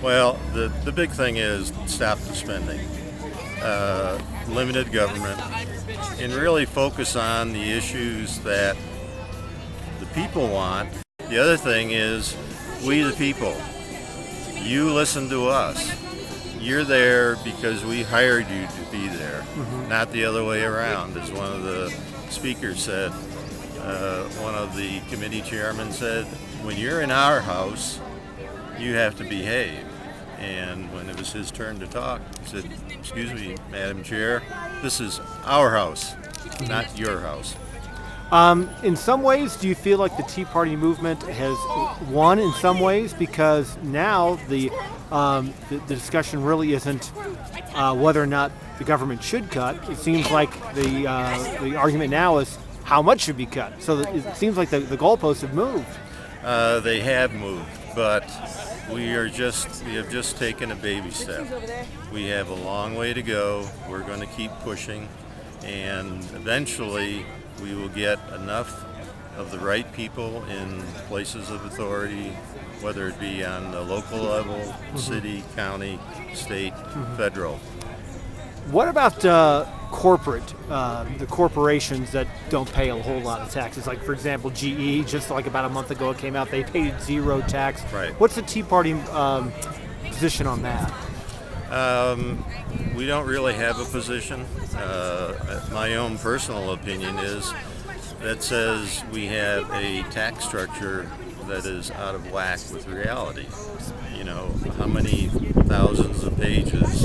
Well, the big thing is stop the spending, limited government, and really focus on the issues that the people want. The other thing is we the people. You listen to us. You're there because we hired you to be there, not the other way around, as one of the speakers said. One of the committee chairmen said, when you're in our house, you have to behave. And when it was his turn to talk, he said, excuse me, Madam Chair, this is our house, not your house. In some ways, do you feel like the Tea Party movement has won in some ways? Because now the discussion really isn't whether or not the government should cut. It seems like the argument now is how much should be cut. So it seems like the goalposts have moved. They have moved, but we have just taken a baby step. We have a long way to go. We're going to keep pushing, and eventually we will get enough of the right people in places of authority, whether it be on the local level, city, county, state, federal. What about the corporations that don't pay a whole lot of taxes? Like, for example, GE, just like about a month ago it came out, they paid zero tax. Right. What's the Tea Party position on that? We don't really have a position. My own personal opinion is that says we have a tax structure that is out of whack with reality. You know, how many thousands of pages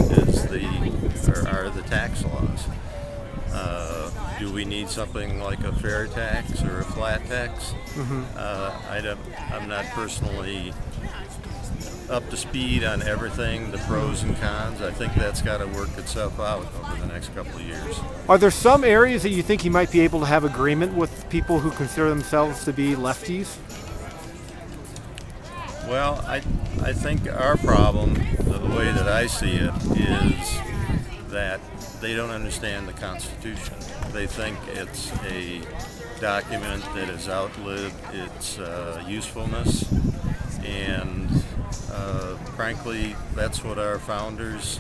are the tax laws? Do we need something like a fair tax or a flat tax? I'm not personally up to speed on everything, the pros and cons. I think that's got to work itself out over the next couple of years. Are there some areas that you think you might be able to have agreement with people who consider themselves to be lefties? Well, I think our problem, the way that I see it, is that they don't understand the Constitution. They think it's a document that has outlived its usefulness, and frankly, that's what our founders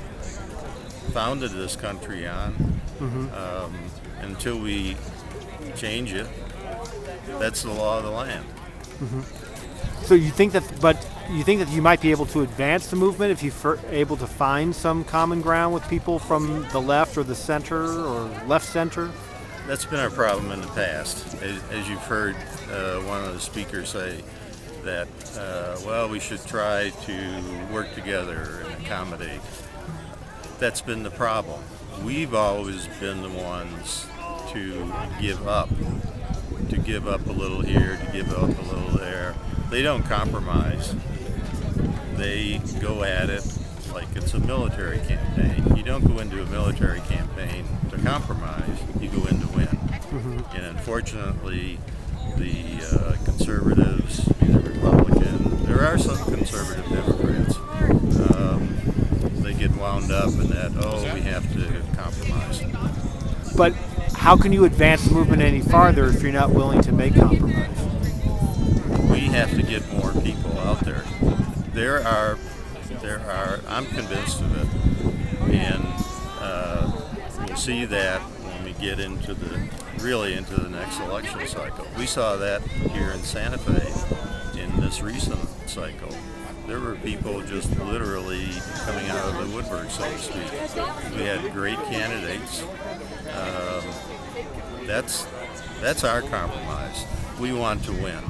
founded this country on. Until we change it, that's the law of the land. So you think that you might be able to advance the movement if you're able to find some common ground with people from the left or the center or left center? That's been our problem in the past. As you've heard one of the speakers say, that, we should try to work together and accommodate. That's been the problem. We've always been the ones to give up a little here, to give up a little there. They don't compromise. They go at it like it's a military campaign. You don't go into a military campaign to compromise. You go in to win. And unfortunately, the conservatives, the Republican, there are some conservative Democrats, they get wound up in that, we have to compromise. But how can you advance the movement any farther if you're not willing to make compromise? We have to get more people out there. There are, I'm convinced of it, and we'll see that when we get into the next election cycle. We saw that here in Santa Fe in this recent cycle. There were people just literally coming out of the woodwork, so to speak. We had great candidates. That's our compromise. We want to win.